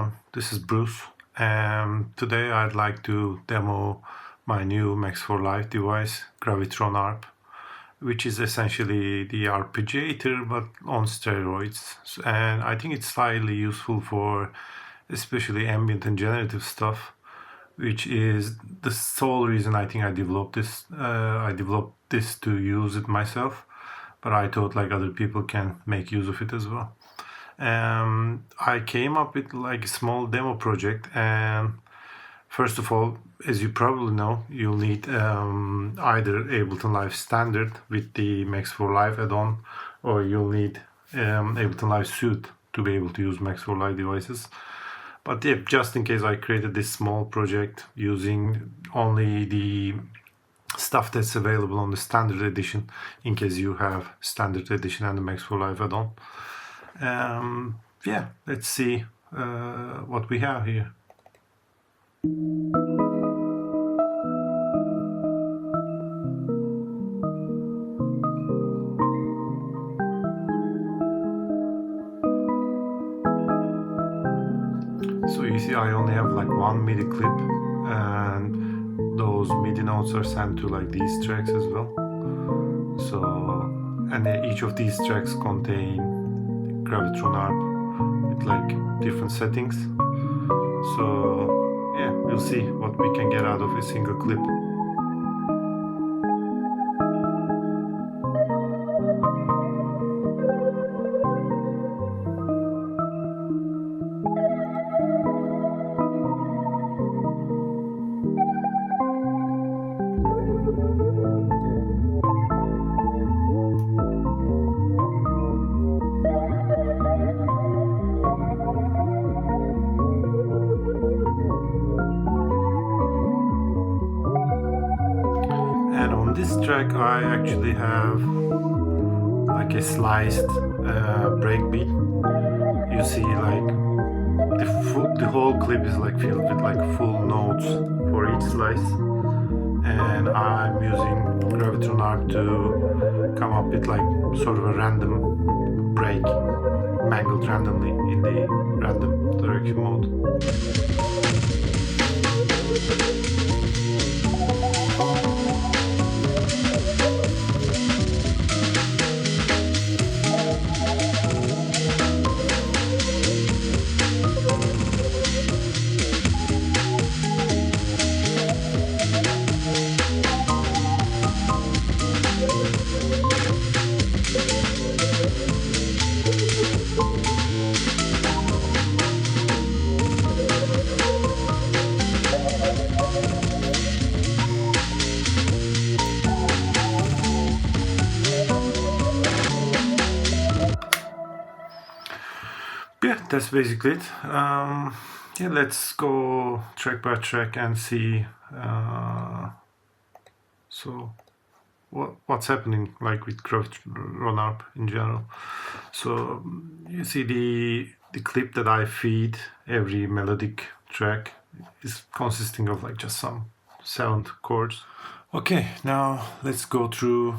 everyone, this is Bruce, and today I'd like to demo my new Max4Live device, Gravitron Arp, which is essentially the arpeggiator but on steroids. And I think it's highly useful for especially ambient and generative stuff, which is the sole reason I think I developed this. I developed this to use it myself, but I thought like other people can make use of it as well. I came up with like a small demo project, and first of all, as you probably know, you'll need either Ableton Live Standard with the Max4Live add-on, or you'll need Ableton Live Suite to be able to use Max4Live devices. But yeah, just in case, I created this small project using only the stuff that's available on the Standard Edition, in case you have Standard Edition and the Max4Live add-on. Yeah, let's see what we have here. So you see I only have like one MIDI clip, and those MIDI notes are sent to like these tracks as well. So, and each of these tracks contain Gravitron Arp with like different settings. So yeah, we'll see what we can get out of a single clip. This track I actually have like a sliced breakbeat. You see like the whole clip is like filled with like full notes for each slice, and I'm using Gravitron Arp to come up with like sort of a random break, mangled randomly in the random direction mode. Yeah, that's basically it. Yeah, let's go track by track and see so what's happening like with Gravitron Arp in general. So you see the clip that I feed every melodic track is consisting of like just some 7 chords. Okay, now let's go through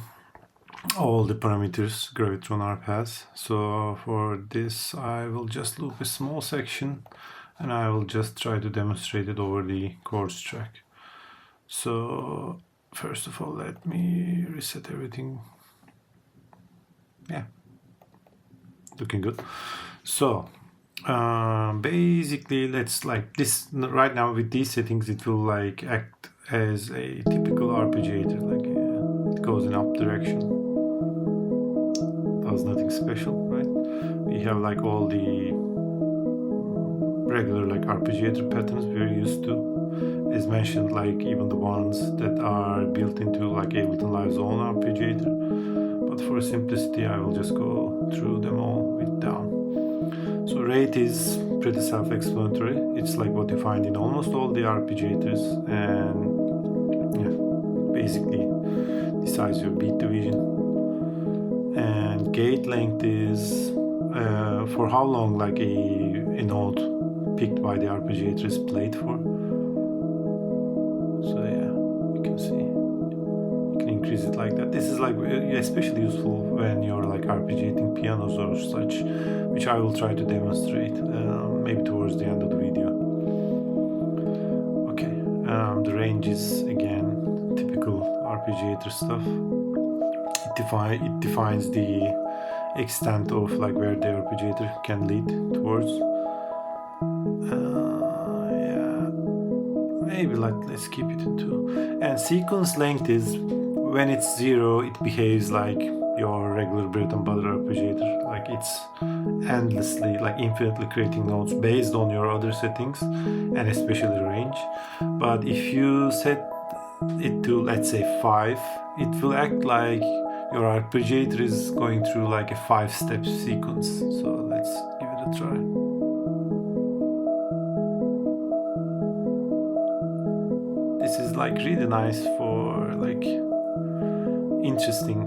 all the parameters Gravitron Arp has. So for this I will just loop a small section, and I will just try to demonstrate it over the chords track. So first of all, let me reset everything. Yeah, looking good. So basically, let's like this right now with these settings, it will like act as a typical arpeggiator, like it goes in up direction. Does nothing special, right? We have like all the regular like arpeggiator patterns we're used to, as mentioned, like even the ones that are built into like Ableton Live's own arpeggiator. But for simplicity, I will just go through them all with down. So rate is pretty self-explanatory. It's like what you find in almost all the arpeggiators, and yeah, basically decides your beat division. And gate length is for how long like a note picked by the arpeggiator is played for. So yeah, you can see you can increase it like that. This is like especially useful when you're like arpeggiating pianos or such, which I will try to demonstrate maybe towards the end of the video. Okay, the range is again typical arpeggiator stuff. It defines the extent of like where the arpeggiator can lead towards. Maybe like let's keep it in 2. And sequence length is when it's 0, it behaves like your regular bread and butter arpeggiator. Like it's endlessly, like infinitely creating notes based on your other settings and especially range. But if you set it to, let's say, 5, it will act like your arpeggiator is going through like a 5-step sequence. So let's give it a try. This is like really nice for like interesting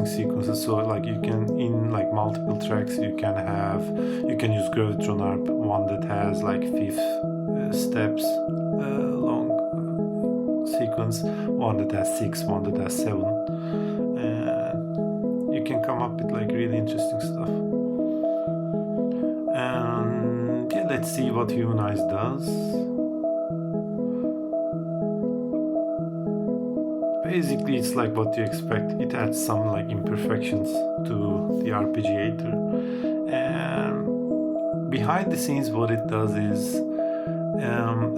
sequences. So like you can, in like multiple tracks, you can use Gravitron Arp, one that has like 5 steps long sequence, one that has 6, one that has 7. You can come up with like really interesting stuff. And yeah, let's see what humanize does. Basically, it's like what you expect. It adds some like imperfections to the arpeggiator. And behind the scenes, what it does is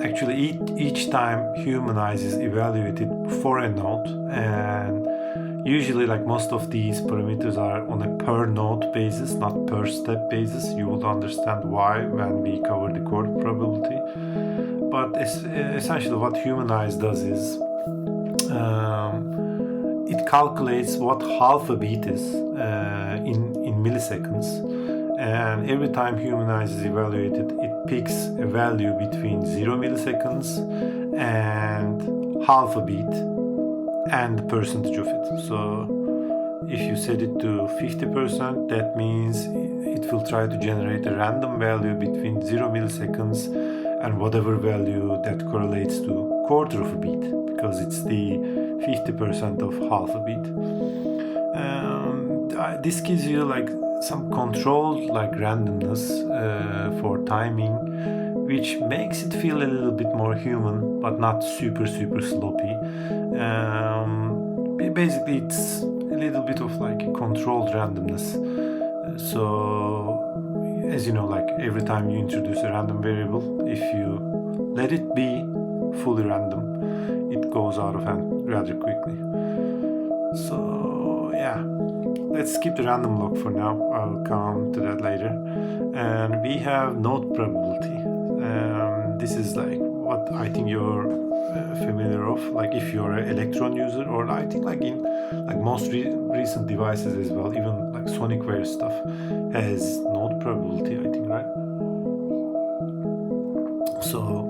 actually each time humanize is evaluated for a note, and usually like most of these parameters are on a per note basis, not per step basis. You will understand why when we cover the chord probability. But essentially what humanize does is it calculates what half a beat is in milliseconds, and every time humanize is evaluated, it picks a value between 0 milliseconds and half a beat and the percentage of it. So if you set it to 50%, that means it will try to generate a random value between 0 milliseconds and whatever value that correlates to quarter of a beat, because it's the 50% of half a beat. This gives you like some controlled like randomness for timing, which makes it feel a little bit more human, but not super sloppy. Basically, it's a little bit of like a controlled randomness. So, as you know, like every time you introduce a random variable, if you let it be fully random, it goes out of hand rather quickly. So yeah, let's skip the random lock for now. I'll come to that later. And we have note probability. This is like what I think you're familiar of, like if you're an Electron user, or I think like in like most recent devices as well, even like Sonicware stuff has note probability, I think, right? So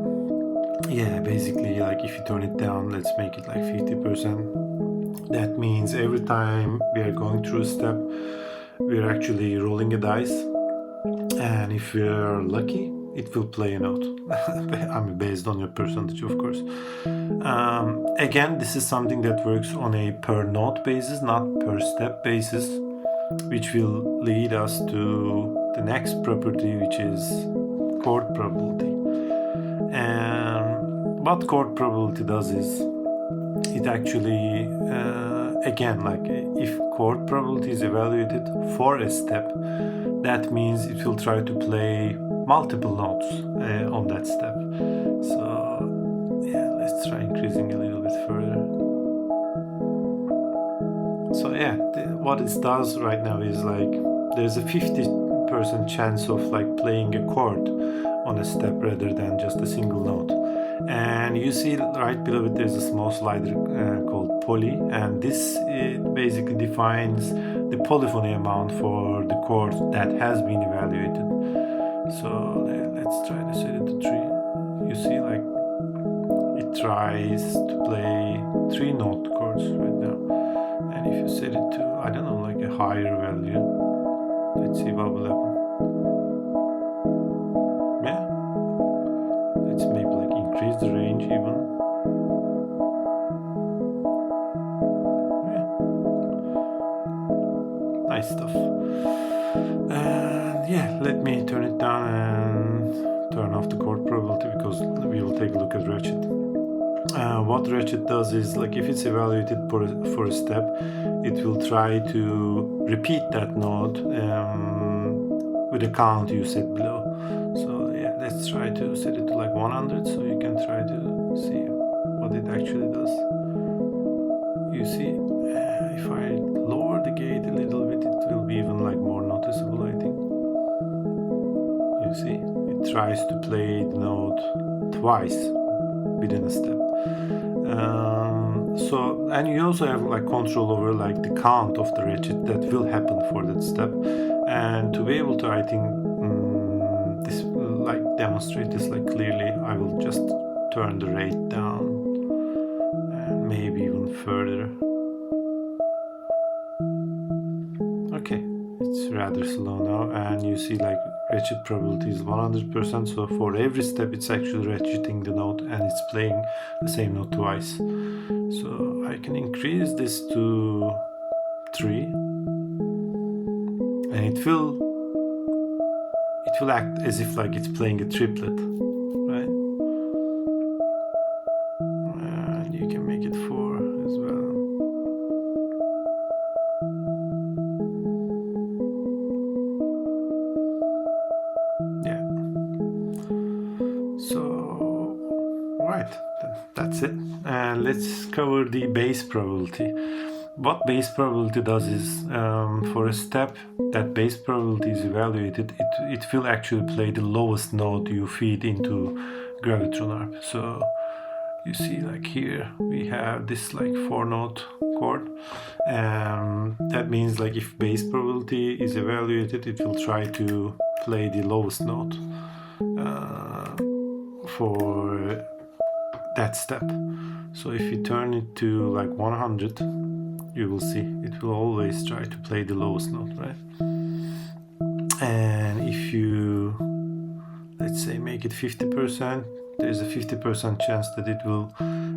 yeah, basically like if you turn it down, let's make it like 50%. That means every time we are going through a step, we're actually rolling a dice, and if we're lucky, it will play a note. I mean, based on your percentage, of course. Again, this is something that works on a per note basis, not per step basis, which will lead us to the next property, which is chord probability. And what chord probability does is it actually, again, like if chord probability is evaluated for a step, that means it will try to play multiple notes on that step. So yeah, let's try increasing a little bit further. So yeah, what it does right now is like there's a 50% chance of like playing a chord on a step rather than just a single note. And you see right below it there's a small slider called poly, and this basically defines the polyphony amount for the chord that has been evaluated. So let's try to set it to 3. You see like it tries to play 3 note chords right now, and if you set it to, I don't know, like a higher value, let's see what will happen. Yeah, let's maybe like increase the range even. nice stuff. And yeah, let me turn it down and turn off the chord probability, because we will take a look at ratchet. What ratchet does is, like, if it's evaluated for a step, it will try to repeat that note with a count you set below. So yeah, let's try to set it to like 100, so you can try to see what it actually does. You see, if I lower the gate a little bit, it will be even like more noticeable, I think. You see, it tries to play the note twice within a step. So, and you also have like control over like the count of the ratchet that will happen for that step. And to be able to, I think, this like demonstrate this like clearly, I will just turn the rate down and maybe even further. Okay, it's rather slow now, and you see like ratchet probability is 100%, so for every step it's actually ratcheting the note and it's playing the same note twice. So I can increase this to 3, and it will act as if like it's playing a triplet, right? And you can make it 4 as well. Yeah. So, right, that's it. And let's cover the bass probability. What bass probability does is, for a step that bass probability is evaluated, it will actually play the lowest note you feed into Gravitron Arp. So you see, like here we have this like 4-note chord. That means like if bass probability is evaluated, it will try to play the lowest note for that step. So if you turn it to like 100, you will see it will always try to play the lowest note, right? And if you, let's say, make it 50%, there's a 50% chance that it will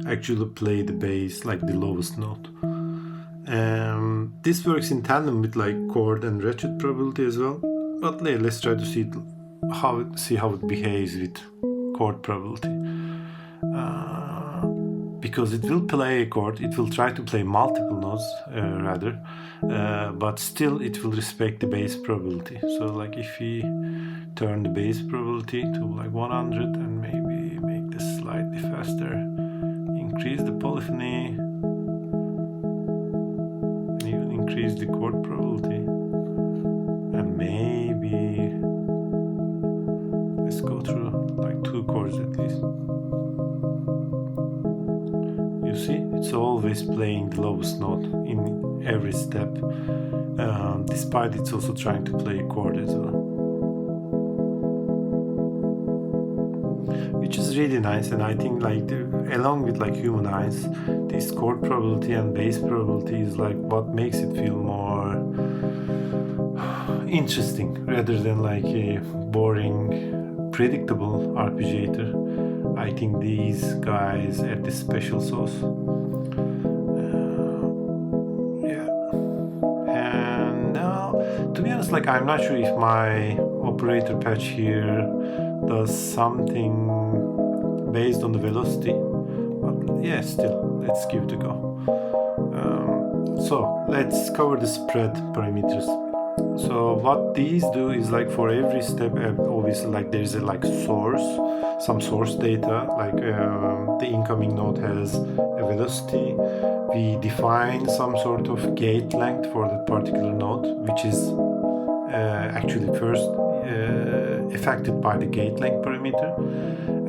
actually play the bass like the lowest note. This works in tandem with like chord and ratchet probability as well. But let's try to see how it behaves with chord probability. Because it will play a chord, it will try to play multiple notes rather, but still it will respect the bass probability. So like if we turn the bass probability to like 100 and maybe make this slightly faster, increase the polyphony, and even increase the chord probability, and maybe let's go through like 2 chords at least. You see, it's always playing the lowest note in every step, despite it's also trying to play a chord as well, which is really nice. And I think like along with like humanize, this chord probability and bass probability is like what makes it feel more interesting rather than like a boring, predictable arpeggiator. I think these guys add this special sauce. Yeah. And now, to be honest, like I'm not sure if my operator patch here does something based on the velocity. But yeah, still, let's give it a go. So let's cover the spread parameters. So what these do is like for every step, obviously like there's a like some source data, like the incoming node has a velocity. We define some sort of gate length for that particular node, which is actually first affected by the gate length parameter.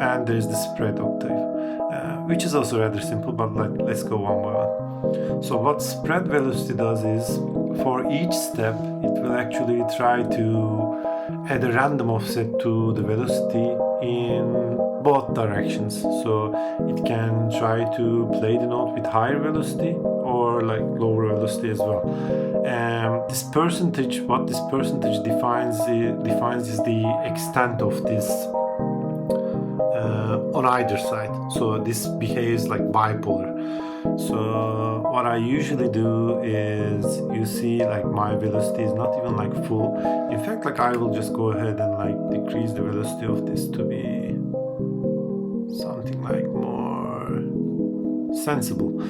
And there's the spread octave, which is also rather simple, but let's go one by one. So what spread velocity does is, for each step, it will actually try to add a random offset to the velocity in both directions. So it can try to play the note with higher velocity or like lower velocity as well. This percentage, what this percentage defines is the extent of this on either side. So this behaves like bipolar. So what I usually do is, you see, like my velocity is not even like full. In fact, like I will just go ahead and like decrease the velocity of this to be something like more sensible,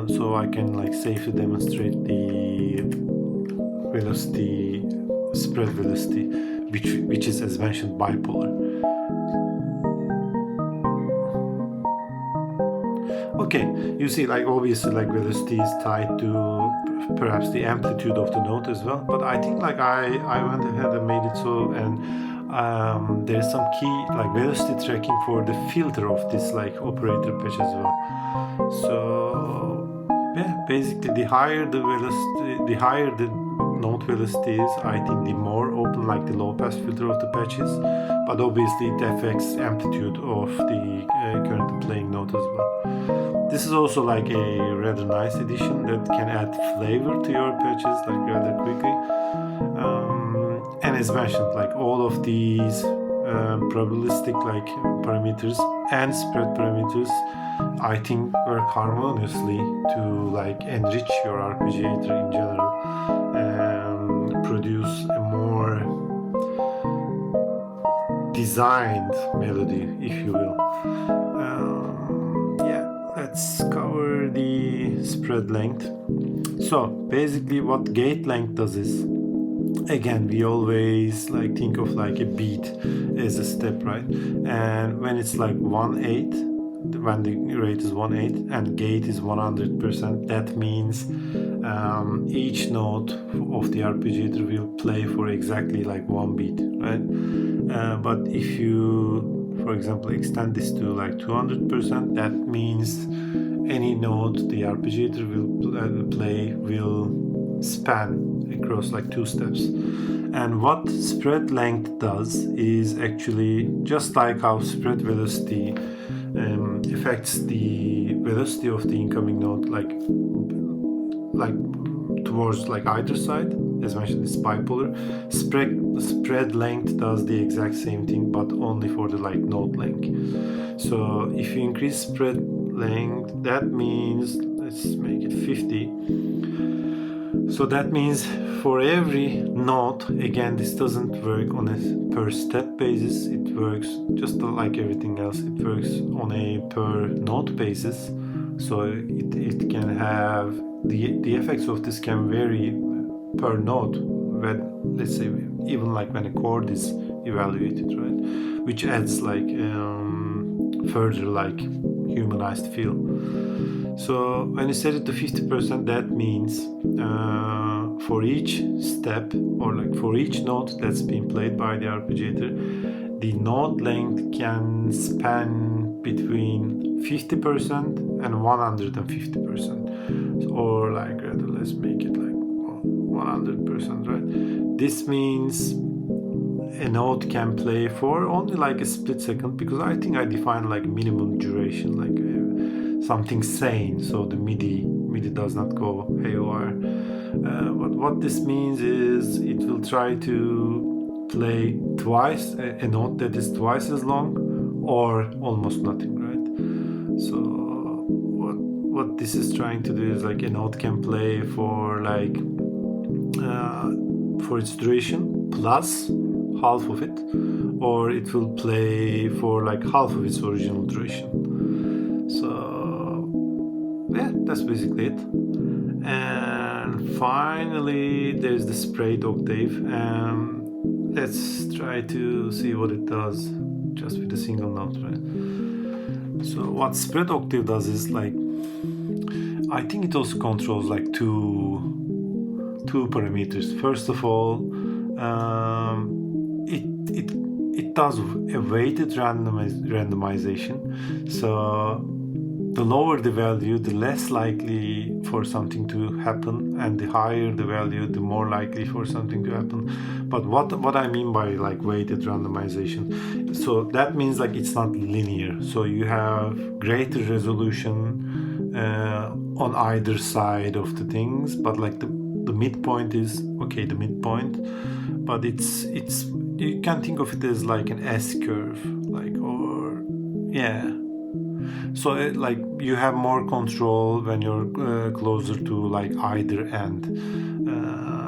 so I can like safely demonstrate the velocity, spread velocity, which is, as mentioned, bipolar. Okay, you see, like obviously like velocity is tied to perhaps the amplitude of the note as well, but I think like I went ahead and made it so, and there's some key like velocity tracking for the filter of this like operator patch as well. So yeah, basically the higher the velocity, the higher the note velocity is, I think the more open like the low pass filter of the patch is, but obviously it affects amplitude of the currently playing note as well. This is also like a rather nice addition that can add flavor to your patches like rather quickly. And as mentioned, like all of these probabilistic like parameters and spread parameters, I think work harmoniously to like enrich your arpeggiator in general and produce a more designed melody, if you will. Let's cover the spread length. So basically what gate length does is, again, we always like think of like a beat as a step, right? And when it's like 1/8, when the rate is 1/8 and gate is 100%, that means each note of the arpeggiator will play for exactly like one beat, right? But if you, for example, extend this to like 200%, that means any note the arpeggiator will play will span across like 2 steps. And what spread length does is actually just like how spread velocity affects the velocity of the incoming note, like towards like either side. As mentioned, it's bipolar. Spread length does the exact same thing, but only for the like note length. So if you increase spread length, that means, let's make it 50. So that means for every note, again, this doesn't work on a per step basis. It works just like everything else. It works on a per note basis. So it can have the effects of this can vary per note, when, let's say, even like when a chord is evaluated, right? Which adds like further like humanized feel. So when you set it to 50%, that means for each step, or like for each note that's being played by the arpeggiator, the note length can span between 50% and 150%. Or like rather, let's make it like 100%, right? This means a note can play for only like a split second, because I think I define like minimum duration, like something sane, so the MIDI does not go haywire. But what this means is it will try to play twice a note that is twice as long, or almost nothing, right? So what this is trying to do is like a note can play for like for its duration plus half of it, or it will play for like half of its original duration. So yeah, that's basically it. And finally there's the sprayed octave, and let's try to see what it does just with a single note, right? So what spread octave does is like, I think it also controls like two parameters. First of all, it does a weighted randomization. So the lower the value, the less likely for something to happen, and the higher the value, the more likely for something to happen. But what I mean by like weighted randomization, so that means like it's not linear. So you have greater resolution on either side of the things, but like the midpoint is okay, the midpoint, but it's you can think of it as like an S curve, like, or yeah. So like you have more control when you're closer to like either end,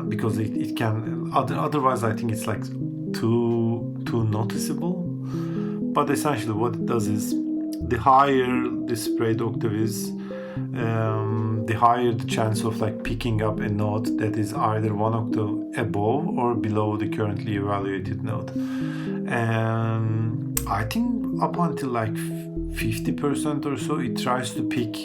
because it can otherwise I think it's like too noticeable. But essentially what it does is, the higher the sprayed octave is, the higher the chance of like picking up a note that is either one octave above or below the currently evaluated note. And I think up until like 50% or so, it tries to pick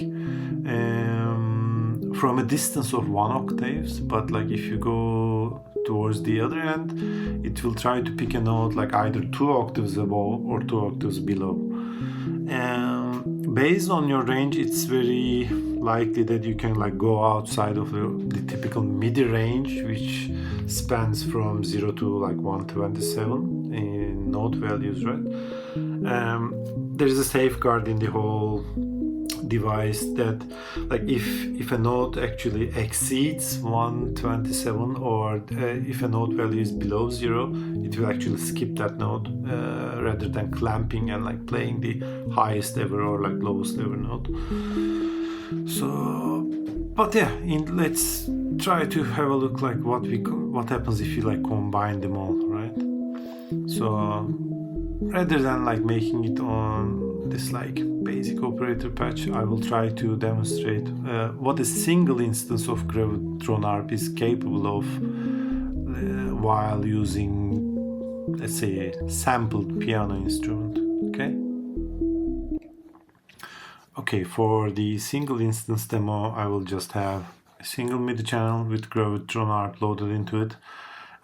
from a distance of 1 octaves, but like if you go towards the other end, it will try to pick a note like either 2 octaves above or 2 octaves below. And based on your range, it's very likely that you can like go outside of the typical MIDI range, which spans from 0 to like 127 in note values, right? There's a safeguard in the whole device that like if a note actually exceeds 127, or if a note value is below 0, it will actually skip that note rather than clamping and like playing the highest ever or like lowest ever note. So, but yeah, let's try to have a look like what happens if you like combine them all, right? So rather than like making it on this like basic operator patch, I will try to demonstrate what a single instance of Gravitron Arp is capable of while using, let's say, a sampled piano instrument. Okay, for the single instance demo, I will just have a single MIDI channel with Gravitron Arp loaded into it.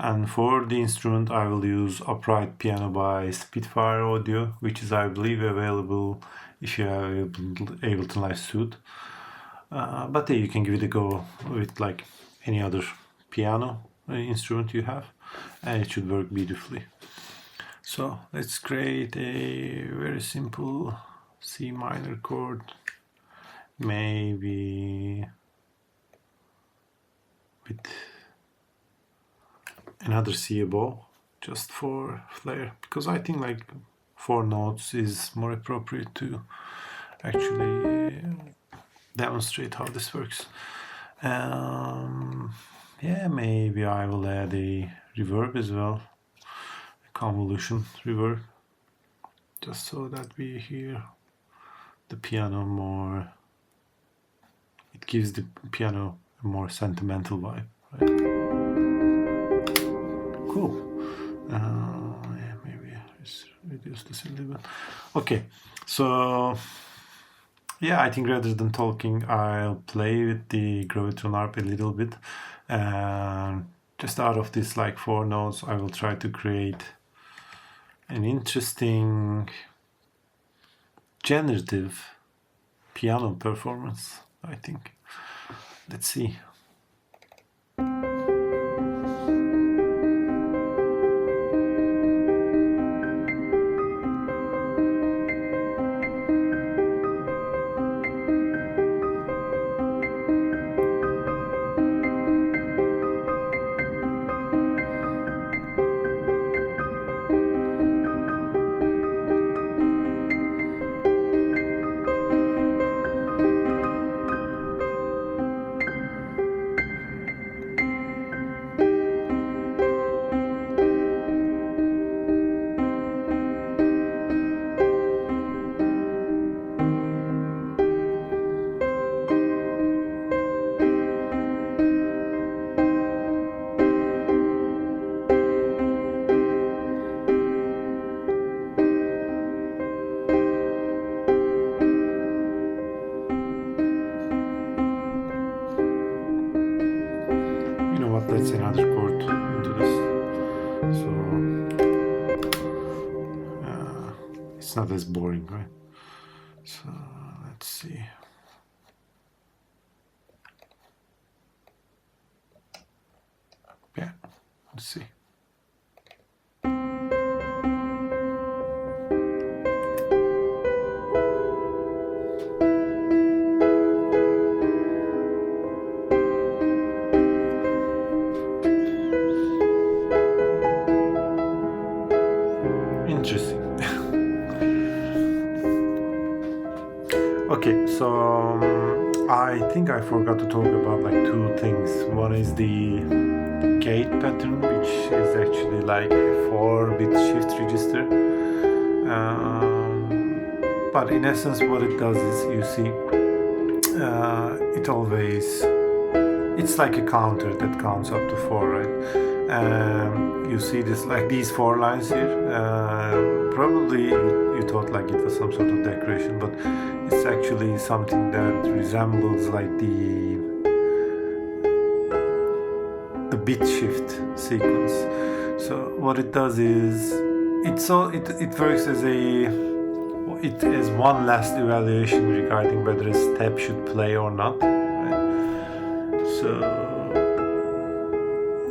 And for the instrument, I will use Upright Piano by Spitfire Audio, which is, I believe, available if you have Ableton Live Suite. But yeah, you can give it a go with like any other piano instrument you have, and it should work beautifully. So let's create a very simple C minor chord, maybe with another C above, just for flair, because I think like 4 notes is more appropriate to actually demonstrate how this works. Yeah, maybe I will add a reverb as well, a convolution reverb, just so that we hear the piano more. It gives the piano a more sentimental vibe, right? Cool. Yeah, maybe let's reduce this a little bit. Okay, so yeah, I think rather than talking, I'll play with the Gravitron Arp a little bit. Just out of this like 4 notes, I will try to create an interesting generative piano performance, I think. Let's see. That's another chord into this, so it's not as boring, right? So let's see. Yeah, let's see. Interesting. I think I forgot to talk about like two things. One is the gate pattern, which is actually like a 4-bit shift register. But in essence, what it does is, you see, it's like a counter that counts up to 4, right? You see this, like these 4 lines here. Probably you thought like it was some sort of decoration, but it's actually something that resembles like the bit shift sequence. So what it does is, it works as one last evaluation regarding whether a step should play or not. Right? So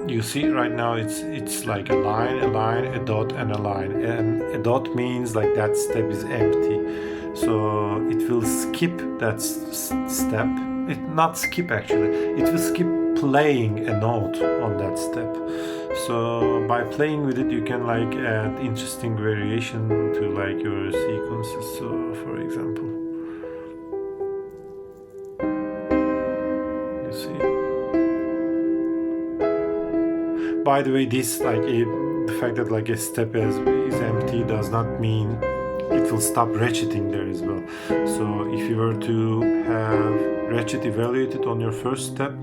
you see right now it's like a line, a dot, and a line. And a dot means like that step is empty. So it will skip that step. Not skip actually. It will skip playing a note on that step. So by playing with it, you can like add interesting variation to like your sequences. So for example, you see. By the way, this the fact that like a step is empty does not mean it will stop ratcheting there as well. So if you were to have ratchet evaluated on your first step,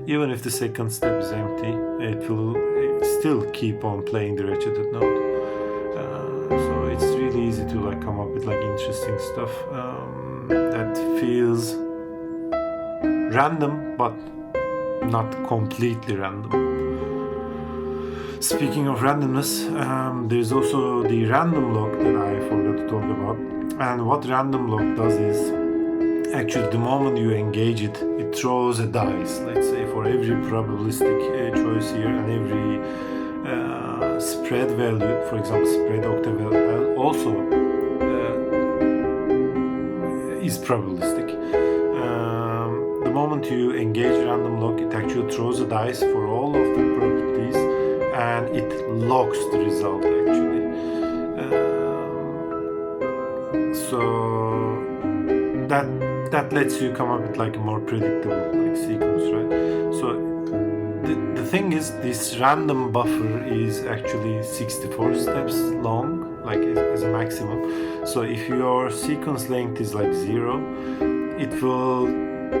even if the second step is empty, it will still keep on playing the ratcheted note. So it's really easy to like come up with like interesting stuff that feels random but not completely random. Speaking of randomness, there's also the random lock that I forgot to talk about. And what random lock does is, actually the moment you engage it, it throws a dice. Let's say for every probabilistic choice here and every spread value, for example spread octave value, also is probabilistic. The moment you engage random lock, it actually throws a dice for all of the properties, and it locks the result actually. So that lets you come up with like a more predictable like sequence, right? So the thing is, this random buffer is actually 64 steps long, like as a maximum. So if your sequence length is like 0, it will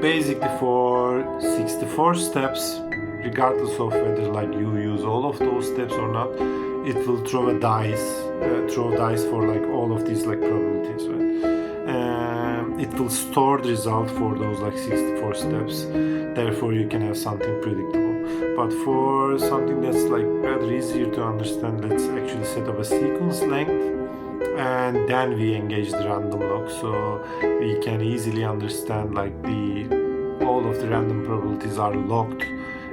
basically for 64 steps, regardless of whether like you use all of those steps or not, it will throw dice for like all of these like probabilities, right? It will store the result for those like 64 steps. Therefore you can have something predictable. But for something that's like rather easier to understand, let's actually set up a sequence length and then we engage the random lock, so we can easily understand like all of the random probabilities are locked,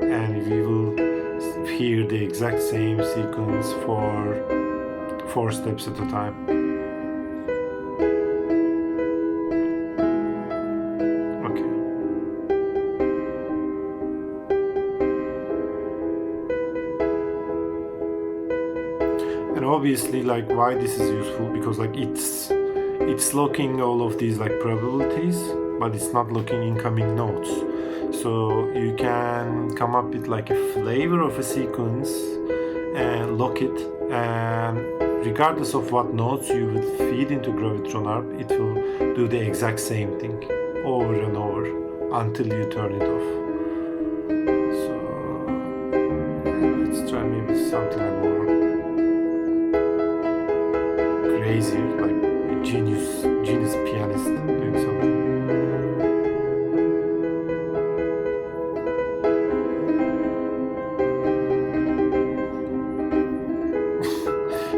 and we will hear the exact same sequence for 4 steps at a time. Okay. And obviously, like, why this is useful, because like it's locking all of these like probabilities, but it's not locking incoming notes. So you can come up with like a flavor of a sequence and lock it, and regardless of what notes you would feed into Gravitron Arp, it will do the exact same thing over and over until you turn it off. So let's try maybe something like more crazier, like a genius pianist doing something.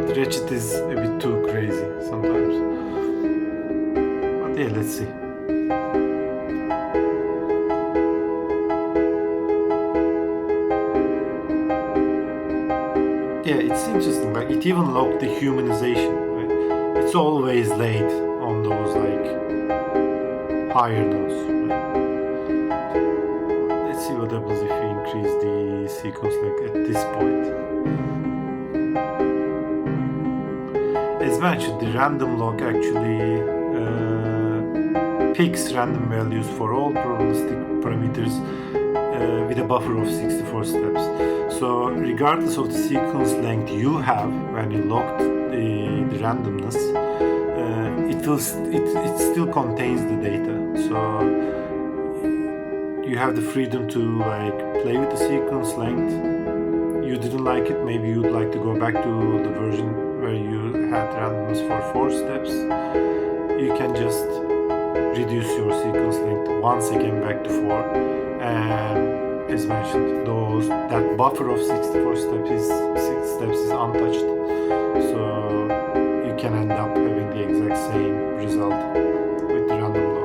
The ratchet is a bit too crazy sometimes. But yeah, let's see. Yeah, it's interesting, like it even locked the humanization, right? It's always laid on those like higher notes, right? Let's see what happens if we increase the sequence like at this point. As mentioned, the random lock actually picks random values for all probabilistic parameters with a buffer of 64 steps. So regardless of the sequence length you have when you locked the randomness, it still contains the data. So you have the freedom to like play with the sequence length. You didn't like it, maybe you'd like to go back to the version where you had randomness for 4 steps. You can just reduce your sequence length once again back to 4, and as mentioned, that buffer of 64 steps is untouched, so you can end up having the exact same result with the random lock.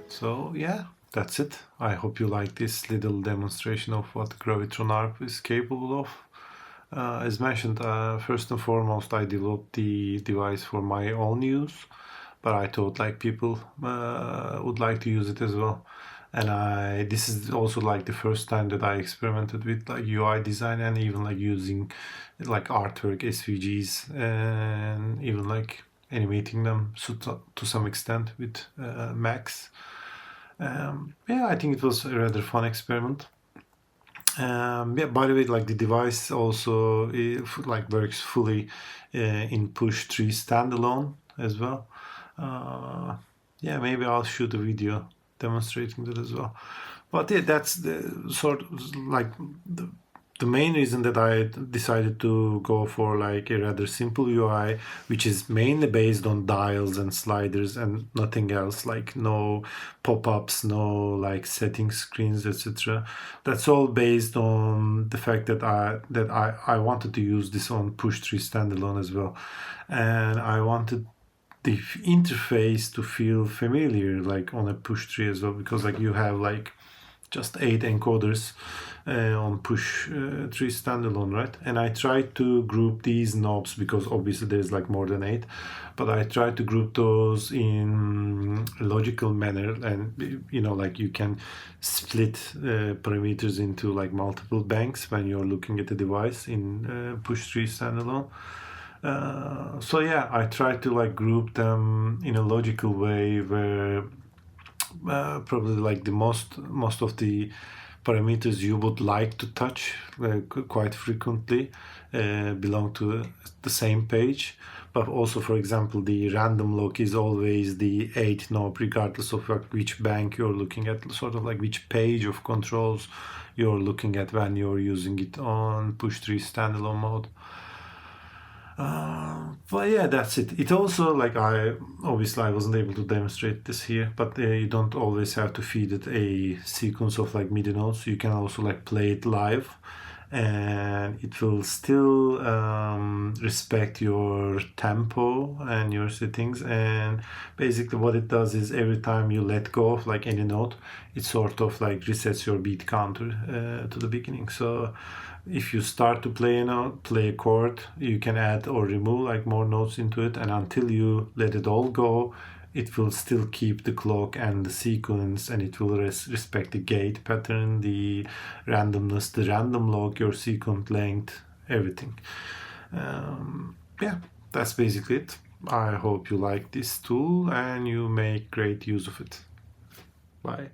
So yeah, that's it. I hope you like this little demonstration of what Gravitron Arp is capable of. As mentioned, first and foremost, I developed the device for my own use, but I thought like people would like to use it as well. And this is also like the first time that I experimented with like UI design and even like using like artwork, SVGs, and even like animating them to some extent with Max. Yeah, I think it was a rather fun experiment. Yeah, by the way, like the device also like works fully in push 3 standalone as well. Yeah, maybe I'll shoot a video demonstrating that as well. But yeah, that's the sort of like the main reason that I decided to go for like a rather simple UI, which is mainly based on dials and sliders and nothing else, like no pop-ups, no like setting screens, etc. That's all based on the fact that I wanted to use this on push 3 standalone as well, and I wanted the interface to feel familiar like on a push 3 as well, because like you have like just 8 encoders on push 3 standalone, right? And I tried to group these knobs because obviously there's like more than 8, but I tried to group those in a logical manner, and you know, like you can split parameters into like multiple banks when you're looking at the device in push 3 standalone. So yeah, I tried to like group them in a logical way where probably like the most of the parameters you would like to touch quite frequently belong to the same page. But also, for example, the random lock is always the 8 knob, regardless of which bank you're looking at, sort of like which page of controls you're looking at when you're using it on push 3 standalone mode. But yeah, that's it. It also, like, I wasn't able to demonstrate this here, but you don't always have to feed it a sequence of like MIDI notes. You can also like play it live, and it will still respect your tempo and your settings. And basically what it does is every time you let go of like any note, it sort of like resets your beat counter to the beginning. So if you start to play a chord, you can add or remove like more notes into it, and until you let it all go, it will still keep the clock and the sequence, and it will respect the gate pattern, the randomness, the random log, your sequence length, everything. Yeah, that's basically it. I hope you like this tool and you make great use of it. Bye.